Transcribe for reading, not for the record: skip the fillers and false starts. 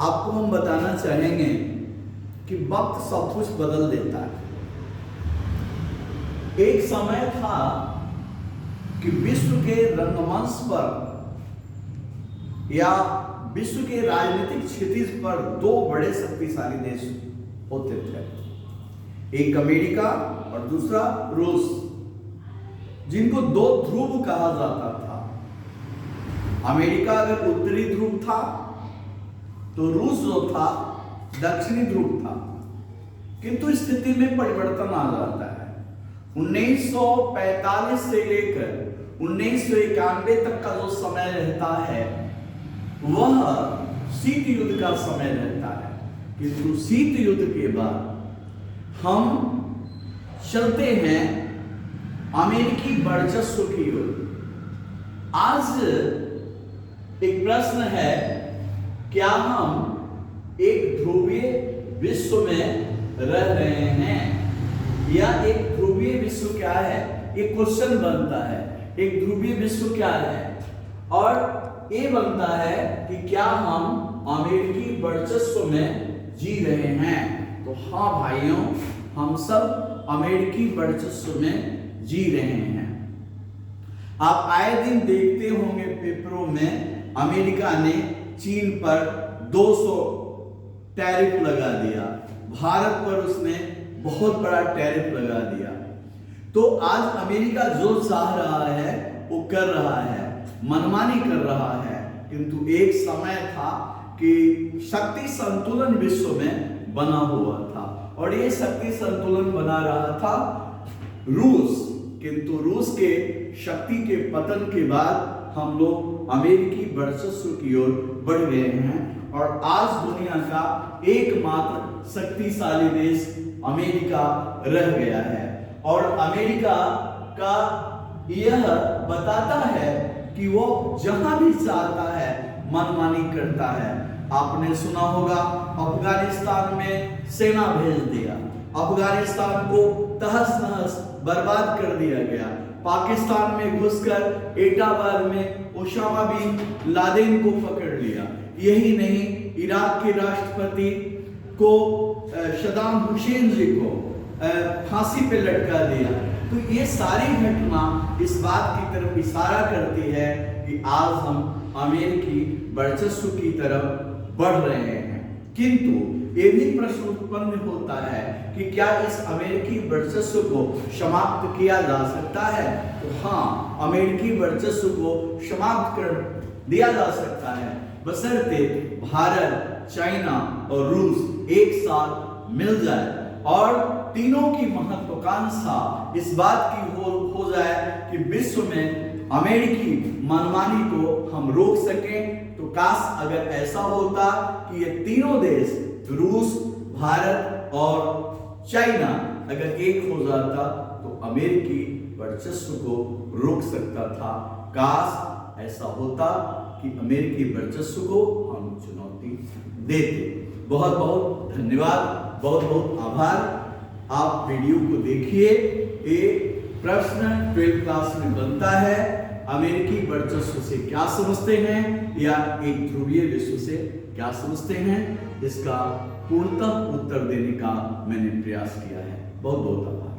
आपको हम बताना चाहेंगे कि वक्त सब कुछ बदल देता है। एक समय था कि विश्व के रंगमंच पर या विश्व के राजनीतिक क्षितिज पर दो बड़े शक्तिशाली देश होते थे, एक अमेरिका और दूसरा रूस, जिनको दो ध्रुव कहा जाता था। अमेरिका अगर उत्तरी ध्रुव था तो रूस जो था दक्षिणी ध्रुव था। किंतु स्थिति में परिवर्तन आ जाता है। 1945 से लेकर 1991 तक का जो समय रहता है वह शीत युद्ध का समय रहता है। किंतु शीत युद्ध के बाद हम चलते हैं अमेरिकी वर्चस्व की ओर। आज एक प्रश्न है, क्या हम एक ध्रुवीय विश्व में रह रहे हैं या एक ध्रुवीय विश्व क्या है? एक क्वेश्चन बनता है, एक ध्रुवीय विश्व क्या है? और ये बनता है कि क्या हम अमेरिकी वर्चस्व में जी रहे हैं? तो हाँ भाइयों, हम सब अमेरिकी वर्चस्व में जी रहे हैं। आप आए दिन देखते होंगे पेपरों में अमेरिका ने चीन पर 200 टैरिफ लगा दिया, भारत पर उसने बहुत बड़ा टैरिफ लगा दिया। तो आज अमेरिका जो चाह रहा है वो कर रहा है, मनमानी कर रहा है। किंतु एक समय था कि शक्ति संतुलन विश्व में बना हुआ था और ये शक्ति संतुलन बना रहा था रूस। किंतु रूस के शक्ति के पतन के बाद हम लोग अमेरिकी वर्चस्व की ओर बढ़ गए हैं और आज दुनिया का एकमात्र शक्तिशाली देश अमेरिका रह गया है। और अमेरिका का यह बताता है कि वो जहां भी चाहता है मनमानी करता है। आपने सुना होगा अफगानिस्तान में सेना भेज दिया, अफगानिस्तान को तहस नहस बर्बाद कर दिया गया। पाकिस्तान में घुसकर एटाबाद में ओसामा बिन लादेन को पकड़ लिया। यही नहीं, इराक के राष्ट्रपति को सद्दाम हुसैन जी को फांसी पे लटका दिया। तो ये सारी घटना इस बात की तरफ इशारा करती है कि आज हम अमेरिकी वर्चस्व की तरफ बढ़ रहे हैं। किंतु ये भी प्रश्न उत्पन्न होता है कि क्या इस अमेरिकी वर्चस्व को समाप्त किया जा सकता है? तो हाँ, अमेरिकी वर्चस्व को समाप्त कर दिया जा सकता है, बशर्ते भारत, चाइना और रूस एक साथ मिल जाए और तीनों की महत्वाकांक्षा इस बात की हो जाए कि विश्व में अमेरिकी मनमानी को हम रोक सकें। तो काश अगर ऐसा होता कि ये तीनों देश रूस, भारत और चाइना अगर एक हो जाता तो अमेरिकी वर्चस्व को रोक सकता था। काश ऐसा होता कि अमेरिकी वर्चस्व को हम चुनौती देते। बहुत बहुत धन्यवाद, बहुत बहुत आभार। आप वीडियो को देखिए। ये प्रश्न 12th क्लास में बनता है, अमेरिकी वर्चस्व से क्या समझते हैं या एक ध्रुवीय विश्व से क्या समझते हैं? इसका पूर्णतः उत्तर देने का मैंने प्रयास किया है। बहुत बहुत आभार।